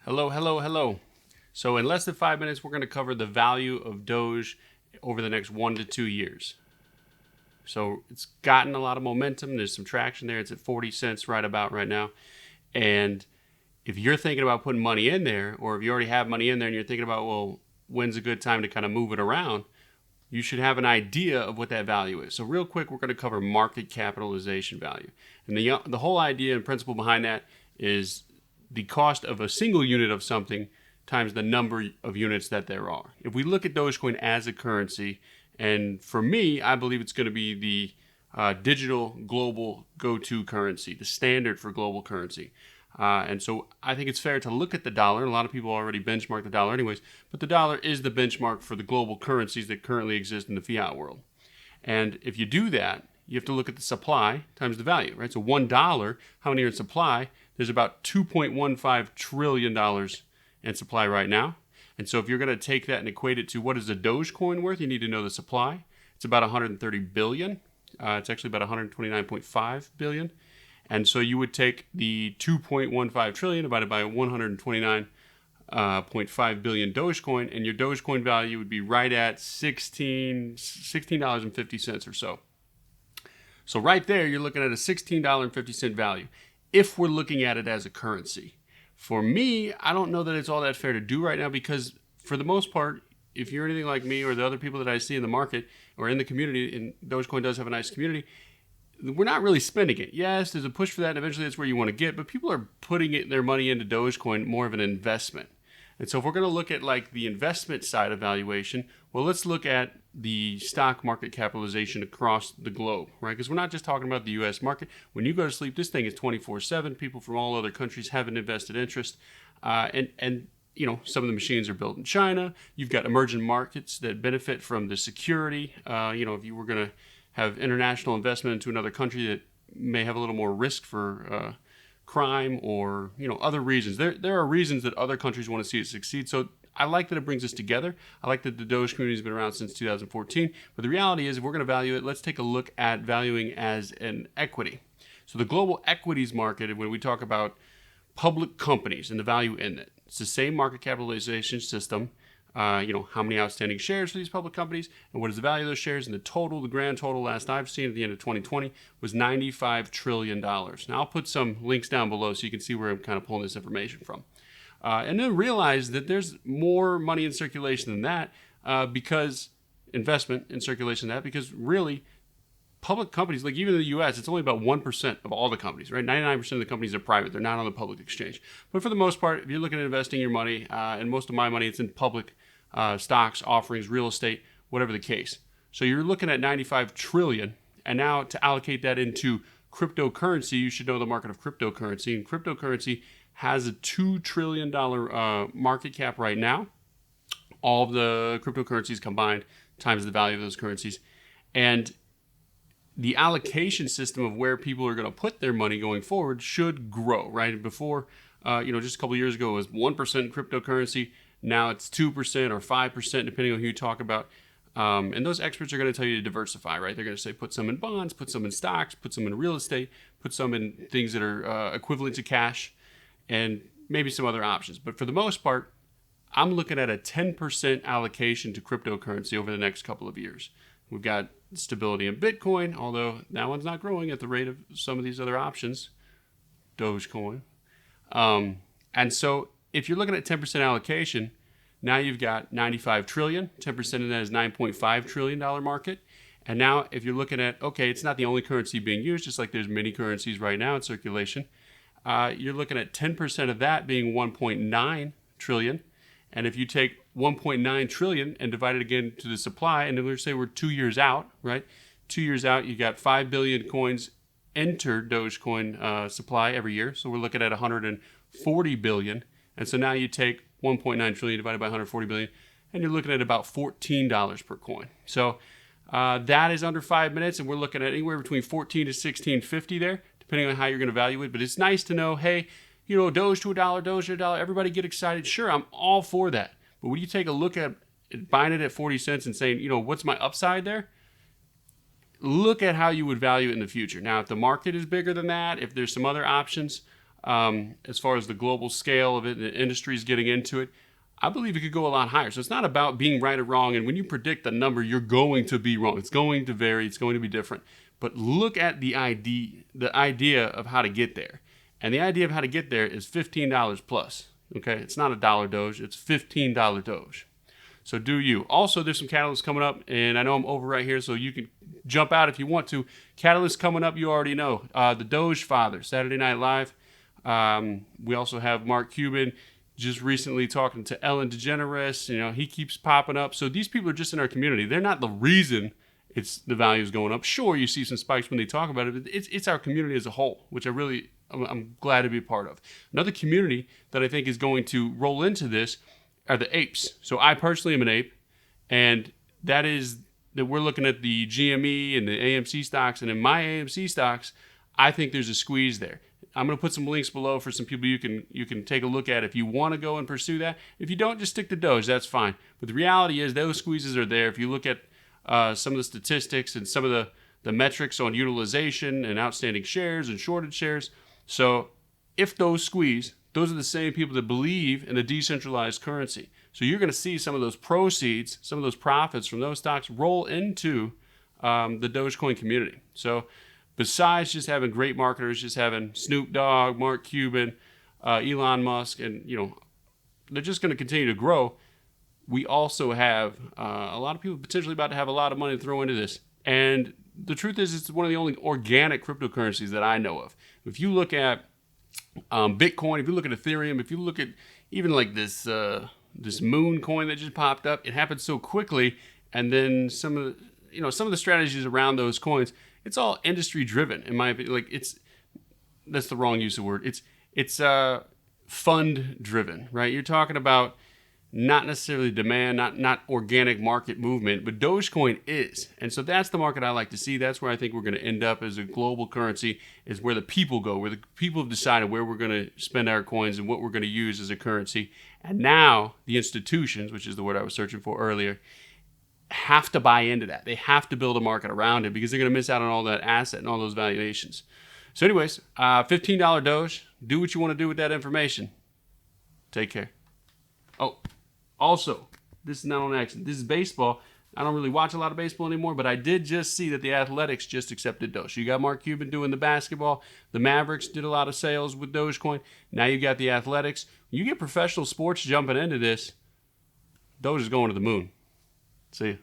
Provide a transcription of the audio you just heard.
Hello, hello, hello. So in less than 5 minutes, we're going to cover the value of Doge over the next 1 to 2 years. So it's gotten a lot of momentum. There's some traction there. It's at 40 cents right about right now. And if you're thinking about putting money in there, or if you already have money in there and you're thinking about, well, when's a good time to kind of move it around, you should have an idea of what that value is. So real quick, we're going to cover market capitalization value. And the whole idea and principle behind that is the cost of a single unit of something times the number of units that there are. If we look at Dogecoin as a currency, and for me, I believe it's going to be the digital global go-to currency, the standard for global currency. And so I think it's fair to look at the dollar. A lot of people already benchmark the dollar anyways, but the dollar is the benchmark for the global currencies that currently exist in the fiat world. And if you do that, you have to look at the supply times the value, right? So $1, how many are in supply? There's about $2.15 trillion in supply right now. And so if you're going to take that and equate it to what is a Dogecoin worth, you need to know the supply. It's about 130 billion. It's actually about 129.5 billion. And so you would take the 2.15 trillion divided by 129.5 billion Dogecoin, and your Dogecoin value would be right at $16.50 or so. So right there, you're looking at a $16.50 value if we're looking at it as a currency. For me, I don't know that it's all that fair to do right now because for the most part, if you're anything like me or the other people that I see in the market or in the community, and Dogecoin does have a nice community, we're not really spending it. Yes, there's a push for that, and eventually that's where you want to get, but people are putting their money into Dogecoin more of an investment. And so if we're going to look at like the investment side of valuation, well, let's look at the stock market capitalization across the globe, right? Because we're not just talking about the U.S. market. When you go to sleep, this thing is 24/7. People from all other countries have an invested interest, and you know, some of the machines are built in China. You've got emerging markets that benefit from the security. If you were going to have international investment into another country that may have a little more risk for crime or other reasons. There are reasons that other countries want to see it succeed. So I like that it brings us together. I like that the Doge community has been around since 2014. But the reality is, if we're going to value it, let's take a look at valuing as an equity. So the global equities market, when we talk about public companies and the value in it, it's the same market capitalization system. How many outstanding shares for these public companies and what is the value of those shares, and the grand total last I've seen at the end of 2020 was $95 trillion. Now I'll put some links down below so you can see where I'm kind of pulling this information from. And then realize that there's more money in circulation than that because investment in circulation than that, because really public companies, like even in the U.S., it's only about 1% of all the companies, right? 99% of the companies are private. They're not on the public exchange. But for the most part, if you're looking at investing your money, and most of my money, it's in public stocks, offerings, real estate, whatever the case. So you're looking at 95 trillion. And now to allocate that into cryptocurrency, you should know the market of cryptocurrency. And cryptocurrency has a $2 trillion market cap right now. All of the cryptocurrencies combined times the value of those currencies. And the allocation system of where people are going to put their money going forward should grow, right? Before, just a couple of years ago, it was 1% cryptocurrency. Now it's 2% or 5%, depending on who you talk about. And those experts are going to tell you to diversify, right? They're going to say put some in bonds, put some in stocks, put some in real estate, put some in things that are equivalent to cash, and maybe some other options. But for the most part, I'm looking at a 10% allocation to cryptocurrency over the next couple of years. We've got stability in Bitcoin, although that one's not growing at the rate of some of these other options, Dogecoin. And so if you're looking at 10% allocation, now you've got 95 trillion, 10% of that is $9.5 trillion market. And now if you're looking at, okay, it's not the only currency being used, just like there's many currencies right now in circulation. You're looking at 10% of that being 1.9 trillion. And if you take 1.9 trillion and divide it again to the supply, and let's say we're 2 years out, right? 2 years out, you got 5 billion coins enter Dogecoin supply every year. So we're looking at 140 billion. And so now you take 1.9 trillion divided by 140 billion, and you're looking at about $14 per coin. So that is under 5 minutes, and we're looking at anywhere between 14 to 16.50 there, depending on how you're going to value it. But it's nice to know, hey, Doge to $1, Doge to $1, everybody get excited. Sure, I'm all for that. But when you take a look at buying it at 40 cents and saying, what's my upside there? Look at how you would value it in the future. Now, if the market is bigger than that, if there's some other options, as far as the global scale of it, the industry is getting into it. I believe it could go a lot higher. So it's not about being right or wrong. And when you predict a number, you're going to be wrong. It's going to vary. It's going to be different. But look at the idea of how to get there. And the idea of how to get there is $15 plus. Okay, it's not $1 Doge. It's $15 Doge. So do you. Also, there's some catalysts coming up, and I know I'm over right here, so you can jump out if you want to. Catalysts coming up, you already know. The Doge Father, Saturday Night Live. We also have Mark Cuban just recently talking to Ellen DeGeneres. You know, he keeps popping up. So these people are just in our community. They're not the reason the value is going up. Sure, you see some spikes when they talk about it, but it's our community as a whole, which I'm glad to be a part of. Another community that I think is going to roll into this are the apes. So I personally am an ape, and that we're looking at the GME and the AMC stocks, and in my AMC stocks, I think there's a squeeze there. I'm going to put some links below for some people you can take a look at if you want to go and pursue that. If you don't, just stick to Doge. That's fine. But the reality is those squeezes are there. If you look at some of the statistics and some of the metrics on utilization and outstanding shares and shorted shares. So if those squeeze, those are the same people that believe in a decentralized currency. So you're going to see some of those proceeds, some of those profits from those stocks roll into the Dogecoin community. So besides just having great marketers, just having Snoop Dogg, Mark Cuban, Elon Musk, and they're just going to continue to grow. We also have a lot of people potentially about to have a lot of money to throw into this. And the truth is, it's one of the only organic cryptocurrencies that I know of. If you look at Bitcoin, if you look at Ethereum, if you look at even like this moon coin that just popped up, it happened so quickly. And then some of the strategies around those coins, it's all industry driven, in my opinion. Like that's the wrong use of word. It's fund driven, right? You're talking about not necessarily demand, not organic market movement, but Dogecoin is. And so that's the market I like to see. That's where I think we're going to end up as a global currency, is where the people go, where the people have decided where we're going to spend our coins and what we're going to use as a currency. And now the institutions, which is the word I was searching for earlier, have to buy into that. They have to build a market around it because they're going to miss out on all that asset and all those valuations. So anyways, $15 Doge. Do what you want to do with that information. Take care. Oh, also, this is not on accident. This is baseball. I don't really watch a lot of baseball anymore, but I did just see that the Athletics just accepted Doge. You got Mark Cuban doing the basketball. The Mavericks did a lot of sales with Dogecoin. Now you got the Athletics. You get professional sports jumping into this. Doge is going to the moon. See ya.